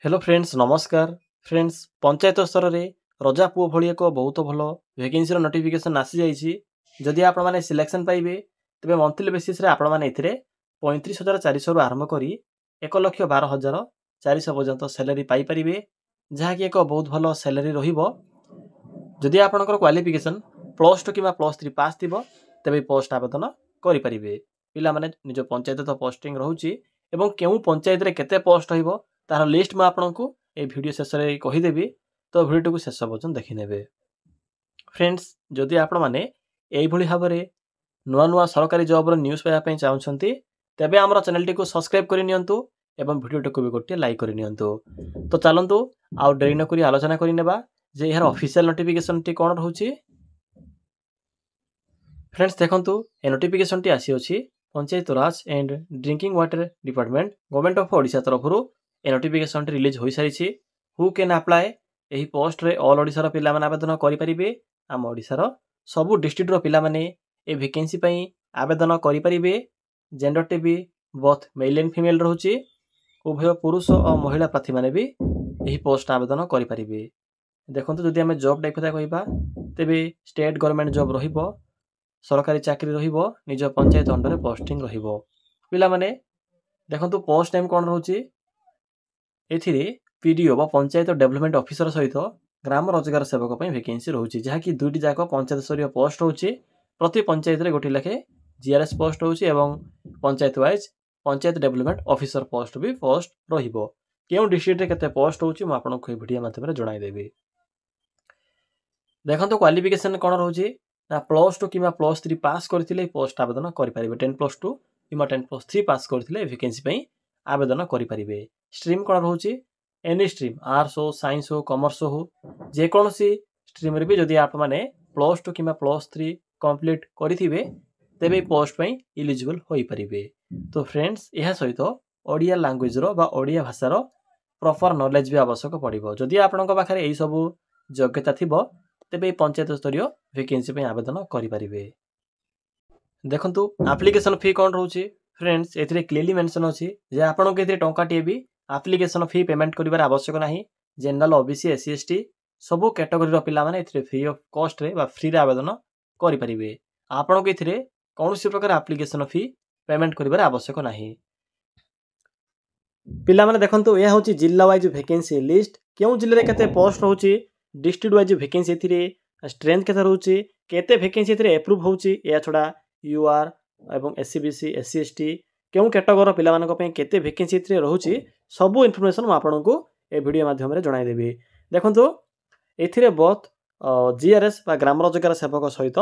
Hello friends नमस्कार friends panchayat स्तर में रजा पुओ भली एक बहुत भल वैकेंसी नोटिफिकेशन आसी जाइए जदि आपण मैंने सिलेक्शन पाइबे तेरे मंथली बेसीस आपण मैंने 35,400 रु आरंभ कर 1,12,400 पर्यंत सैलरी पाइपर जहाँकि एक बहुत भल सैलरी रदि आपंकर क्वालिफिकेशन +2 कि +3 पास थी तेरे पोस्ट आवेदन करेंगे पिला माने निज पंचायत तो पोस्टिंग रोचे और क्यों पंचायत रे केते पोस्ट रहिबो तार लिस्ट मैं आपको ये वीडियो शेष में कहीदेवी तो वीडियो को शेष पर्यटन देखने फ्रेंड्स जदि आपण मैंने यही भाव में नुआ नुआ सरकारी जॉब न्यूज पाइबा चाहते तेबे आमर चैनल टी सब्सक्राइब करनी एवं वीडियो को भी गोटे लाइक करनी तो चलतु आउ डेरी नक आलोचना करने जे यार ऑफिशियल नोटिफिकेशन टी कौन रोचे फ्रेंड्स देखंतु ए नोटिफिकेशन टी आसी अछि panchayat Raj and drinking water department government of Odisha तरफ ए नोटिफिकेशन रिलीज हो सारी हु कैन अप्लाई यही पोस्ट रे ऑल ओडिशार पिला माने आवेदन करें आम ओडिशार सबु डिस्ट्रिक्टर पिला माने ए वैकेंसी पई आवेदन करें जेंडर टी भी बोथ मेल एंड फीमेल रोचे उभय पुरुष और महिला प्रार्थी माने भी यही पोस्ट आवेदन करें देखो जदि आम जॉब टाइप कथा कहबा तेबे स्टेट गवर्नमेंट जॉब रहिबो सरकारी चाकरी रहिबो निज पंचायत अंडर पोस्टिंग रहिबो पिला माने देखंतु पोस्ट टाइम कोन रोचे एथिरे पीडीओ व पंचायत डेवलपमेंट ऑफिसर सहित ग्राम रोजगार सेवक पर वैकेंसी रोचे जहाँकि दुईटी जाक पंचायत स्तरीय पोस्ट रोचे प्रति पंचायत रे गोटे लेखे जीआरएस पोस्ट रोचे एवं panchayat wise panchayat development officer post भी पोस्ट रहिबो केउ डिस्ट्रिक्ट रे केते पोस्ट होची म आपनको वीडियो माध्यम जणाई देबी देखंतो क्वालिफिकेशन कोन रोचे ना +2 कि +3 पास करथिले पोस्ट आवेदन करि परिबे 10+2 कि 10+3 पास करथिले वैकेंसी पई आवेदन करें स्ट्रीम कौन रोचे एनी स्ट्रीम आर्ट्स हो साइंस हो कॉमर्स हो जेकोसी स्ट्रीम भी जदि आप मैंने +2 कि +3 कंप्लीट करेंगे तेरे पोस्ट पर इलिजिबल हो पारे तो फ्रेंड्स यह सहित ओडिया लैंग्वेज ओडिया भाषार प्रॉपर नॉलेज भी आवश्यक पड़ो जदि आपण पाखे यही सब योग्यता थी तेरे पंचायत स्तरीय वैकेंसी आवेदन करें देखंतु एप्लिकेशन फी कौन रोचे फ्रेंड्स एथिरे क्लियरली मेंशन अछि जे आपन के एथिरे टंकाटिए भी एप्लिकेशन फी पेमेंट करिवार आवश्यक नाही जनरल ओबीसी एससी एसटी सबो कैटेगरी रो पिला माने एथिरे फ्री ऑफ कॉस्ट रे बा फ्री रे आवेदन करि परिबे आपन के एथिरे कोनोसी प्रकार एप्लिकेशन फी पेमेंट करिवार आवश्यक नाही पिला माने देखंतु ए होची जिल्ला वाइज वैकेंसी लिस्ट केउ जिल्ला रे केते पोस्ट होची डिस्ट्रिक्ट वाइज वैकेंसी एथिरे स्ट्रेंथ केते रहउची केते वैकेंसी एथिरे अप्रूव होची या छोडा यूआर एवं एससीबीसी एससी एसटी क्यों कैटेगरी पिला मानक पे केते वैकेंसी रोचे सबू इनफॉरमेशन मु आपनको ए वीडियो माध्यम रे जणाई देबी देखंतु एथिरे बोथ जीआरएस बा ग्राम रोजगार सेवक सहित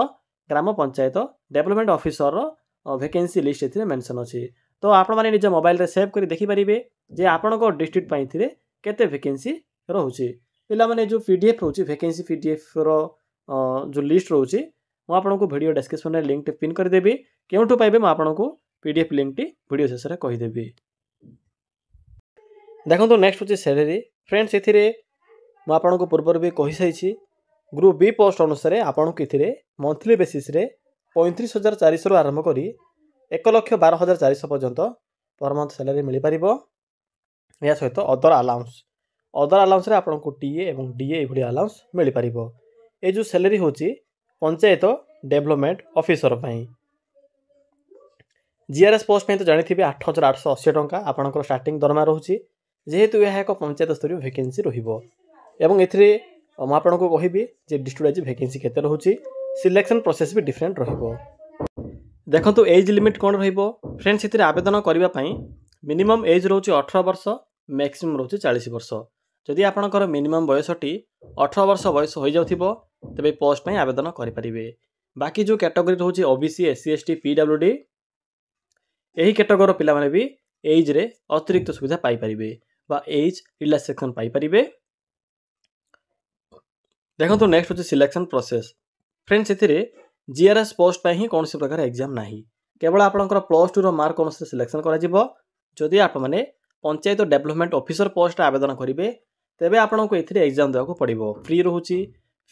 Gram Panchayat development officer vacancy list एथिरे मेंशन अछि तो आपण माने निज मोबाइल रे सेव करी देखि परिबे जे आपनको डिस्ट्रिक्ट पई एथिरे केते वैकेंसी रहउची पिला माने जो पीडीएफ रहउची वैकेंसी पीडीएफ रो जो लिस्ट रहउची मु आपनको वीडियो डिस्क्रिप्शन में लिंक पिन कर देबी केउठु पाइबे मु आपनको पीडीएफ लिंक टी वीडियो शेष में कहीदेवी देखो नेक्स्ट हूँ सैलरी फ्रेंड्स एथिरे मु आपनको पूर्व भी कही सारी ग्रुप बी पोस्ट अनुसार आपको ये मंथली बेसीस 35,400 रु आरंभ कर 1,12,400 पर्यंत पर मंथ सैलरी मिल पार या सहित अदर अलाउंस आपको टीए और डीए ये अलाउंस मिल पार ये जो सैलरी हूँ panchayat development officer GRS post में तो जानी 8,880 टंका आपंकर स्टार्टिंग दरमा रोचे जेहेतु यह एक पंचायत स्तरीय वैकेंसी रही आपको कहबी जे डिस्ट्रिक्ट वाइज वैकेंसी केते रोचे सिलेक्शन प्रोसेस भी डिफरेंट रहिबो देखंतु एज लिमिट कौन रहिबो फ्रेंड्स एथिरे आवेदन करिबा पई मिनिमम एज रोचे 18 वर्ष मैक्सिमम रोचे 40 वर्ष जदि आपनकर मिनिमम बयसटी 18 वर्ष बयस हो जाउथिबो तबे पोस्ट में आवेदन करि परिबे बाकी जो कैटेगरी रोचे ओबीसी एससी एसटी पीडब्ल्यूडी यही कैटेगरी पिला माने भी एज रे अतिरिक्त सुविधा पाई परिबे बा एज रिलैक्सेशन पाई परिबे देखंतु नेक्स्ट होचे सिलेक्शन प्रोसेस फ्रेंड्स एथिरे जीआरएस पोस्ट पे ही कौन प्रकार एग्जाम नाही केवल आपनकर +2 रो मार्क अनुसार सिलेक्शन करा जिवो जदि आप माने पंचायत डेवलपमेंट ऑफिसर पोस्ट आवेदन करिवे तेबे आपनको एथिरे एग्जाम देବାକୁ पड़िबो फ्री रहउची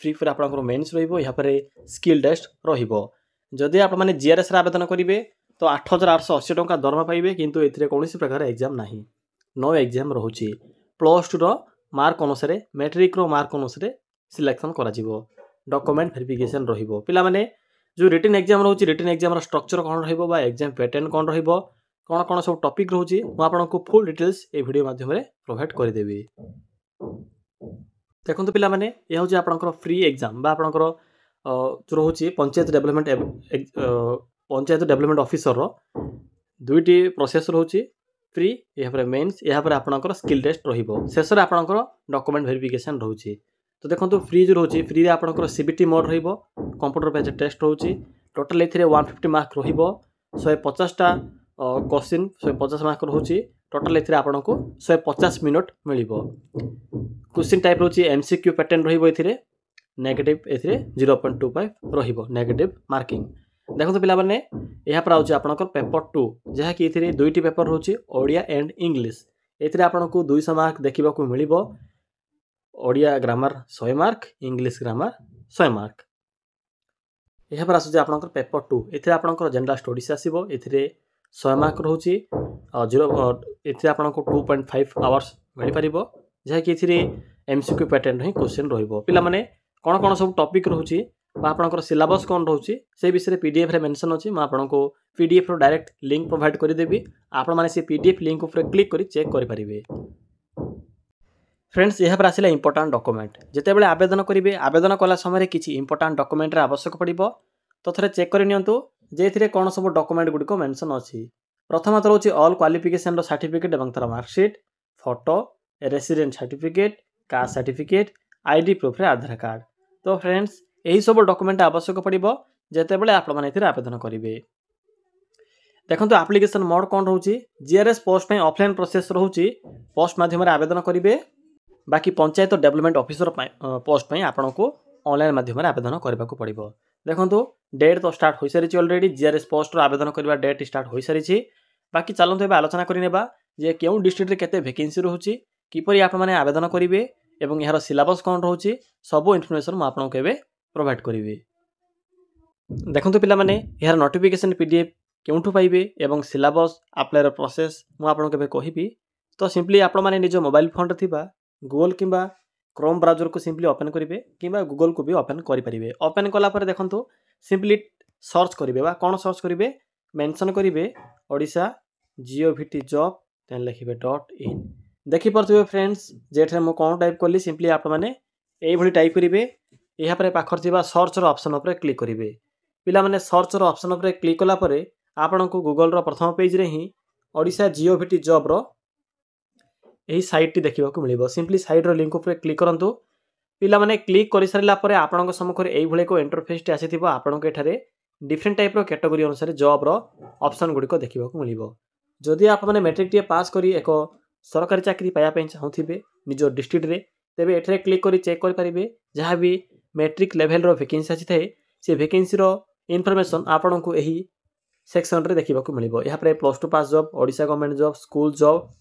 फ्री पर आपनकर मेंस रहिबो या पर स्किल टेस्ट रहिबो जदि आप माने जीआरएस रे आवेदन करिवे तो 8,880 टंका दरमा पाइबे किंतु एथिरे कौन प्रकार एग्जाम नाही नो एग्जाम रोचे +2 ର ମାର୍କ ଅନୁସାରେ मैट्रिक रो मार्क अनुसारे सिलेक्शन करा जिवो डॉक्यूमेंट वेरिफिकेशन रहिबो पिला माने जो रिटन एग्जाम रहउची रिटन एग्जाम रो स्ट्रक्चर कोन रहिबो बा एग्जाम पैटर्न कोन रहिबो कोन कोन सब टॉपिक रहउची म आपन को फुल डिटेल्स ए वीडियो माध्यम रे प्रोवाइड कर देबी देखंतु पिला माने ए होची आपन फ्री एग्जाम बा आपन जो रहउची पंचायत डेवलपमेंट ऑफिसर रो दुईटी प्रोसेस रहउची फ्री या पर मेंस या पर आपन स्किल टेस्ट रहिबो शेष रे आपन डॉक्यूमेंट वेरिफिकेशन रहउची तो देखंतु फ्री जो रहउची फ्री रे आपन सीबीटी मोड रहिबो कंप्यूटर बेस्ड टेस्ट रहउची टोटल एथिरे 150 मार्क रहिबो 150 टा क्वेश्चन 150 मार्क रहउची टोटल एथिरे आपन को 150 मिनिट मिलिबो क्वेश्चन टाइप रहउची एमसीक्यू पैटर्न रहिबो एथिरे नेगेटिव एथिरे 0.25 रहिबो नेगेटिव मार्किंग देखो पिला माने यहाँ पर आउची आपनकर पेपर 2 जहा कि एथिरे दुईटी पेपर रहउची ओडिया एंड इंग्लिश एथिरे आपन को 200 मार्क देखिबा को मिलिबो Odia grammar 100 mark English grammar 100 mark यहाँ पर आसुची आपनकर पेपर 2 एथिरे आपनकर जनरल स्टडीज आसीबो एथिरे 100 मार्क रहउची 0 एथिरे आपन को 2.5 आवर्स मिलि परिबो जहा कि एथिरे एमसीक्यू पैटर्न ही क्वेश्चन रहिबो पिला माने कोन सब टॉपिक रहउची बा आपनकर सिलेबस कोन रहउची से विषय पीडीएफ रे मेंशन अछि म आपन को पीडीएफ रो डायरेक्ट लिंक प्रोवाइड करि देबी आपन माने से पीडीएफ लिंक ऊपर क्लिक करी चेक करि परिबे फ्रेंड्स यहाँ पर आसिला इंपोर्टेंट डॉक्यूमेंट जेते बेले आवेदन करिवे आवेदन कला समय किछि इंपोर्टेंट डॉक्यूमेंट रे आवश्यक पड़िबो तो थरे चेक करि नियंतु जे एथिरे कोन सब डॉक्यूमेंट गुडी को मेंशन अछि प्रथमत रहउची ऑल क्वालिफिकेशन रो सर्टिफिकेट एवं तार marksheet photo resident certificate caste certificate ID proof रे आधार कार्ड तो फ्रेंड्स यही सब डॉक्यूमेंट आवश्यक पड़िबो जेते बेले आपण माने एथिरे आवेदन करिवे देखंतु एप्लीकेशन मोड कोन रहउची जीआरएस पोस्ट पे ऑफलाइन प्रोसेस रहउची पोस्ट माध्यम रे आवेदन करिवे बाकी पंचायत डेवलपमेंट ऑफिसर पोस्ट पे आपण को ऑनलाइन माध्यम रे आवेदन करबा को पड़िबो देखंतु डेट तो स्टार्ट होई सारिछि ऑलरेडी जीआरएस पोस्ट रो आवेदन करबा डेट स्टार्ट होई सारिछि बाकी चलंतु एबे आलोचना करि नेबा जे केउ डिस्ट्रिक्ट रे केते वैकेंसी रहउची किपरि आपण माने आवेदन करिवे एवं यार सिलेबस कोन रहउची सब इन्फॉर्मेशन म आपण को एबे प्रोवाइड करिवे देखंतु पिला माने यार नोटिफिकेशन पीडीएफ केउठु पाइबे एवं सिलेबस अप्लाई रो प्रोसेस म आपण को एबे कहिबी तो सिंपली आपण माने निज मोबाइल फोन रे थिबा गूगल किंबा क्रोम ब्राउजर को सिंपली ओपन करिवे किंबा गूगल को भी ओपन करि परिबे ओपन कला पर देखंतु सिंपली सर्च करिवे बा कोन सर्च करिवे मेंशन करिवे ओडिसा जीओवीटी जॉब देन लिखिबे .in देखि परथिबे फ्रेंड्स जेठे मो कोन टाइप करली सिंपली आप माने एई भली टाइप करिवे यहाँ पर पाखर थिबा सर्च रो ऑप्शन ऊपर क्लिक करिवे पिला माने सर्च रो ऑप्शन ऊपर क्लिक कला परे आपन को गूगल रो प्रथम पेज रे ही ओडिसा जीओवीटी जॉब रो एही साइट टी देखिबा को मिलिबो सिंपली साइट रो लिंक ऊपर क्लिक करंतु पिला माने क्लिक करि सारला परे आपन को सम्मुख रे एई भले को इंटरफेस टी आसीथिबो आपन को एठारे डिफरेंट टाइप रो कैटेगरी अनुसार जॉब रो ऑप्शन गुडी को देखिबा को मिलिबो जदि आप माने मैट्रिक टी पास करी एको सरकारी चाकरी पाया पे चाहूथिबे निजो डिस्ट्रिक्ट रे तेबे एठारे क्लिक करी चेक करि परिबे जहां भी मैट्रिक लेवल रो वैकेंसी अछि थाए से वैकेंसी रो इन्फॉर्मेशन आपन को एही सेक्शन रे देखिबा को मिलिबो यहाँ पर +2 pass job Odisha government job school job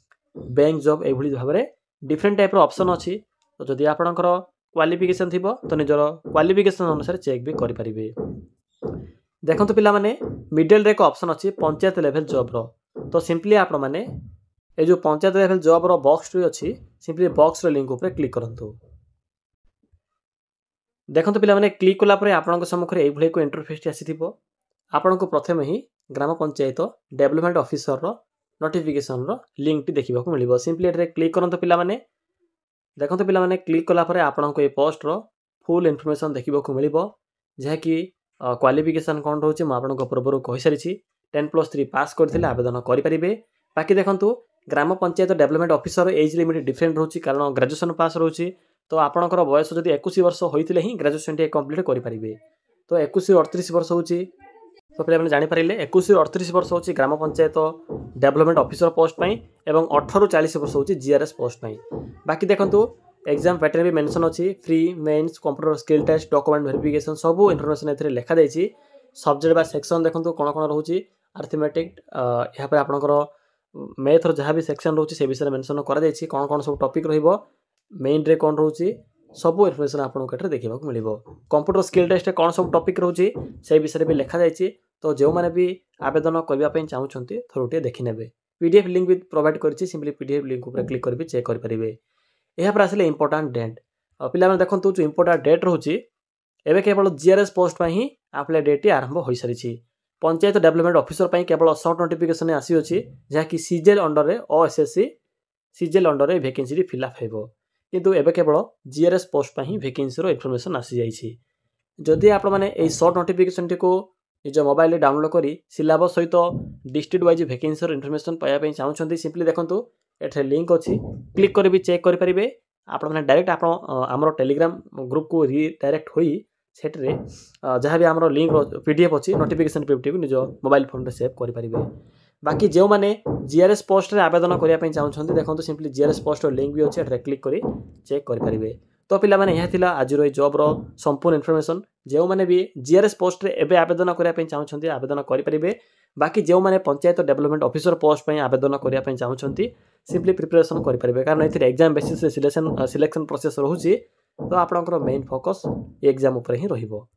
bank job एभली भाबरे डिफरेंट टाइप रो ऑप्शन अछि तो जदि आपनकर क्वालिफिकेशन थिबो तो निजर क्वालिफिकेशन अनुसार चेक भी करि परिबे देखंतु पिला माने मिडिल रे एक ऑप्शन अछि पंचायत लेवल जॉब रो तो सिंपली आपण माने ए जो पंचायत लेवल जॉब रो बॉक्स रे अछि सिंपली बॉक्स रो लिंक ऊपर क्लिक करंतु देखंतु पिला माने क्लिक कला परे आपन सम्मुख रे एई भले को इंटरफेस आसीथिबो आपन को प्रथमे ही ग्राम पंचायत डेवलपमेंट ऑफिसर रो नोटिफिकेशन रो लिंक टी देखिबा को मिलिबो सिंपली एटे क्लिक करंतु पिला माने देखंतु पिला माने क्लिक कला परे आपन को ए पोस्ट रो फुल इन्फॉर्मेशन देखिबा को मिलिबो जे कि क्वालिफिकेशन कोन रहउची म आपन को पूर्वरो कहि सारिछि 10+3 पास करथिले आवेदन करि परिबे बाकी देखंतु Gram Panchayat development officer age limit different रहउची कारण ग्रेजुएशन पास रहउची तो आपनकर बयस जदि 21 वर्ष होइतिले ही ग्रेजुएशन टी कंप्लीट करि परिबे तो 21 ରୁ 38 वर्ष होउची तो पिला माने जानि परिले 21 ରୁ 38 वर्ष होउची ग्राम पंचायत डेवलपमेंट ऑफिसर पोस्ट पई एवं 18 ରୁ 40 वर्ष होउची जीआरएस पोस्ट पई बाकी देखंतु एग्जाम पैटर्न भी मेंशन अछि pre mains computer skill test document verification सब इन्फॉर्मेशन एथरे लेखा दैछि सब्जेक्ट बा सेक्शन देखंतु कोन कोन रहउची अरिथमेटिक यहाँ पर आपनकर मैथ रो जहाँ भी सेक्शन रहउची से विषय मेंशन करा दैछि कोन कोन सब टॉपिक रहिबो मेन रे कोन रहउची सब इन्फॉर्मेशन आपन को एथरे देखिबा को मिलिबो कंप्यूटर स्किल टेस्ट कोन सब टॉपिक रहउची से विषय भी लेखा दैछि तो जो माने भी आवेदन करबा पई चाहू छंती थोरटे देखि नेबे पीडीएफ लिंक भी प्रोवाइड करछि सिंपली पीडीएफ लिंक ऊपर क्लिक कर भी चेक कर परिबे। एहा पर आसले इंपोर्टेंट डेट पिला माने देखंतु जो इंपोर्टेंट डेट रहउछि एबे केवल जीआरएस पोस्ट पई ही अप्लाई डेट आरंभ होई सारिछि। पंचायत डेवलपमेंट ऑफिसर पई केवल शॉर्ट नोटिफिकेशन आसी अछि जहा कि सीजेल अंडर रे ओएसएससी सीजेल अंडर रे वैकेंसी फिलअप हेबो किंतु एबे केवल जीआरएस पोस्ट पई ही वैकेंसी रो इन्फॉर्मेशन आसी जाइछि। जदि आपण माने ए शॉर्ट नोटिफिकेशन टी को निज मोबाइल डाउनलोड करी सिलेबस सहित डिस्ट्रिक्ट वाइज वैकेंसी रो इन्फॉर्मेशन पाया पई चाहउछन्ती सिंपली देखंतु एठे लिंक अछि क्लिक कर भी चेक कर परिबे। आपण माने डायरेक्ट आपण हमरो टेलीग्राम ग्रुप को रीडायरेक्ट होई सेटरे जहाँ भी आमर लिंक पीडीएफ अच्छी नोटिफिकेशन पीडीएफ को निज मोबाइल फोन रे सेव करि परिबे। बाकी जो माने जीआरएस पोस्ट रे आवेदन करिया पई चाहउछन्ती देखंतु सिंपली जीआरएस पोस्ट रो लिंक भी अछि एठरे क्लिक करी चेक करि परिबे। तो पिला माने यह थिला आज रो जॉब रो संपूर्ण इन्फॉर्मेशन। जो माने भी जीआरएस पोस्ट रे एबे आवेदन करिया पई चाहउछन्ती आवेदन करि परिबे। बाकी जो माने पंचायत डेवलपमेंट ऑफिसर पोस्ट पई आवेदन करिया पई चाहउछन्ती सिंपली प्रिपरेशन करि परिबे कारण एथिरे एग्जाम बेसिस रे सिलेक्शन प्रोसेस रहउछि। तो आपनकर मेन फोकस एग्जाम ऊपर ही रहिबो।